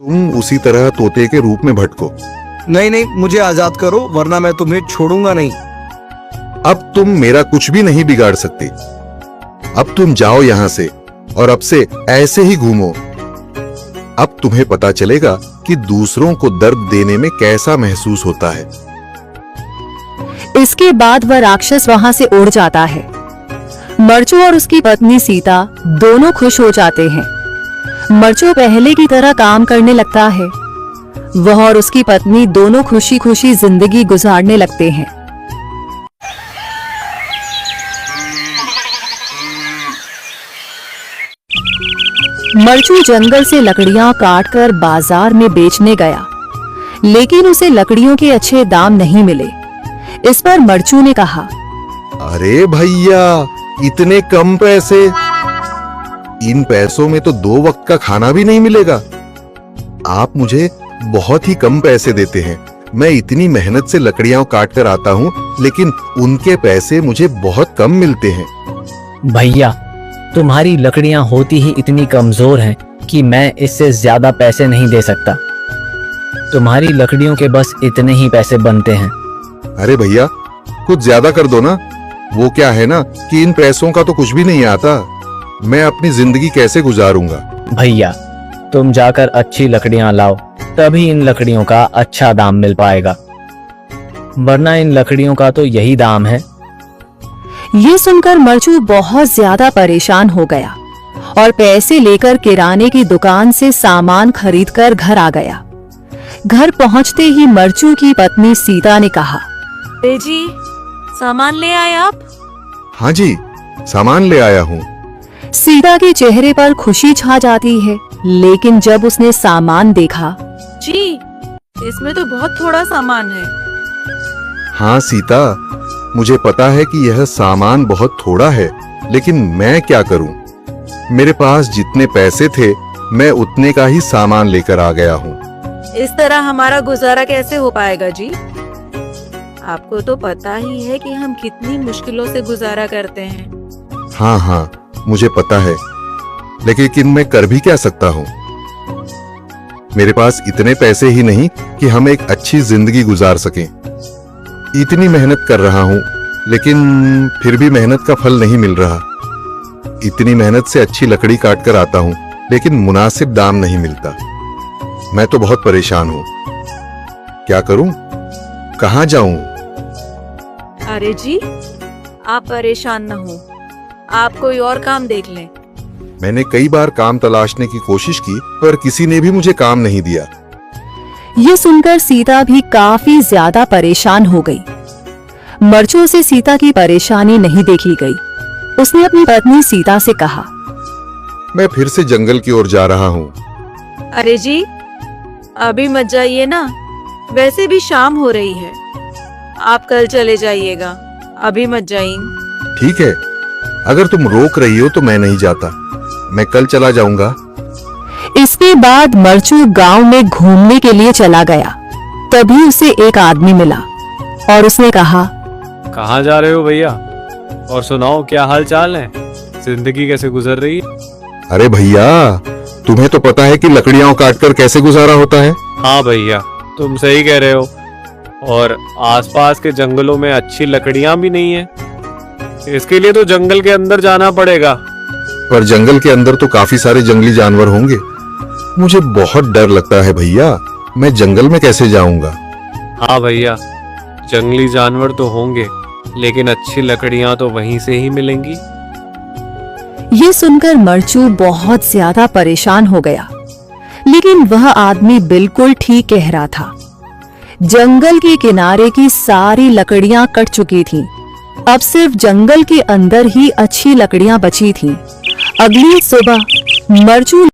तुम उसी तरह तोते के रूप में भटको। नहीं नहीं, मुझे आजाद करो वरना मैं तुम्हें छोड़ूंगा नहीं। अब तुम मेरा कुछ भी नहीं बिगाड़ सकते। अब तुम जाओ यहां से और अब से ऐसे ही घूमो। अब तुम्हें पता चलेगा कि दूसरों को दर्द देने में कैसा महसूस होता है। इसके बाद वह राक्षस वहां से उड़ जाता है। मरचू और उसकी पत्नी सीता दोनों खुश हो जाते हैं। मरचू पहले की तरह काम करने लगता है। वह और उसकी पत्नी दोनों खुशी खुशी जिंदगी गुजारने लगते हैं। मरचू जंगल से लकड़ियां काटकर बाजार में बेचने गया, लेकिन उसे लकड़ियों के अच्छे दाम नहीं मिले। इस पर मरचू ने कहा, अरे भैया, इतने कम पैसे? इन पैसों में तो 2 वक्त का खाना भी नहीं मिलेगा। आप मुझे बहुत ही कम पैसे देते हैं। मैं इतनी मेहनत से लकड़ियां काट कर आता हूँ, लेकिन उनके पैसे मुझे बहुत कम मिलते हैं। भैया, तुम्हारी लकड़ियां होती ही इतनी कमजोर हैं कि मैं इससे ज्यादा पैसे नहीं दे सकता। तुम्हारी लकड़ियों के बस इतने ही पैसे बनते हैं। अरे भैया, कुछ ज्यादा कर दो ना। वो क्या है ना कि इन पैसों का तो कुछ भी नहीं आता। मैं अपनी जिंदगी कैसे गुजारूंगा? भैया, तुम जाकर अच्छी लकड़ियां लाओ, तभी इन लकड़ियों का अच्छा दाम मिल पाएगा, वरना इन लकड़ियों का तो यही दाम है। ये सुनकर मरचू बहुत ज्यादा परेशान हो गया और पैसे लेकर किराने की दुकान से सामान खरीदकर घर आ गया। घर पहुंचते ही मरचू की पत्नी सीता ने कहा, जी, सामान ले आए आप? हाँ जी, सामान ले आया हूँ। सीता के चेहरे पर खुशी छा जाती है, लेकिन जब उसने सामान देखा, जी, इसमें तो बहुत थोड़ा सामान है। हाँ सीता, मुझे पता है कि यह सामान बहुत थोड़ा है, लेकिन मैं क्या करूं? मेरे पास जितने पैसे थे, मैं उतने का ही सामान लेकर आ गया हूँ। इस तरह हमारा गुजारा कैसे हो पाएगा जी? आपको तो पता ही है कि हम कितनी मुश्किलों से गुजारा करते हैं। हाँ हाँ, मुझे पता है, लेकिन मैं कर भी क्या सकता हूँ? मेरे पास इतने पैसे ही नहीं कि हम एक अच्छी जिंदगी गुजार सकें। इतनी मेहनत कर रहा हूँ, लेकिन फिर भी मेहनत का फल नहीं मिल रहा। इतनी मेहनत से अच्छी लकड़ी काट कर आता हूँ, लेकिन मुनासिब दाम नहीं मिलता। मैं तो बहुत परेशान हूँ। क्या करूँ? कहाँ जाऊँ? अरे जी, आप परेशान न हो, आप कोई और काम देख लें। मैंने कई बार काम तलाशने की कोशिश की, पर किसी ने भी मुझे काम नहीं दिया। ये सुनकर सीता भी काफी ज्यादा परेशान हो गई। मरचू से सीता की परेशानी नहीं देखी गई। उसने अपनी पत्नी सीता से कहा, मैं फिर से जंगल की ओर जा रहा हूँ। अरे जी, अभी मत जाइए ना, वैसे भी शाम हो रही है। आप कल चले जाइएगा, अभी मत जाइए। ठीक है, अगर तुम रोक रही हो तो मैं नहीं जाता। मैं कल चला जाऊंगा। इसके बाद मरचू गांव में घूमने के लिए चला गया। तभी उसे एक आदमी मिला और उसने कहा, कहाँ जा रहे हो भैया? और सुनाओ, क्या हाल चाल है? जिंदगी कैसे गुजर रही है? अरे भैया, तुम्हें तो पता है कि लकड़ियां काटकर कैसे गुजारा होता है। हाँ भैया, तुम सही कह रहे हो। और आसपास के जंगलों में अच्छी लकड़ियां भी नहीं है। इसके लिए तो जंगल के अंदर जाना पड़ेगा। पर जंगल के अंदर तो काफी सारे जंगली जानवर होंगे। मुझे बहुत डर लगता है भैया, मैं जंगल में कैसे जाऊंगा? हाँ भैया, जंगली जानवर तो होंगे, लेकिन अच्छी लकड़ियां तो वहीं से ही मिलेंगी। ये सुनकर मरचू बहुत ज्यादा परेशान हो गया, लेकिन वह आदमी बिल्कुल ठीक कह रहा था। जंगल के किनारे की सारी लकड़ियां कट चुकी थीं। अब सिर्फ जंगल के अंदर ही अच्छी लकड़ियां बची थीं। अगली सुबह मरचू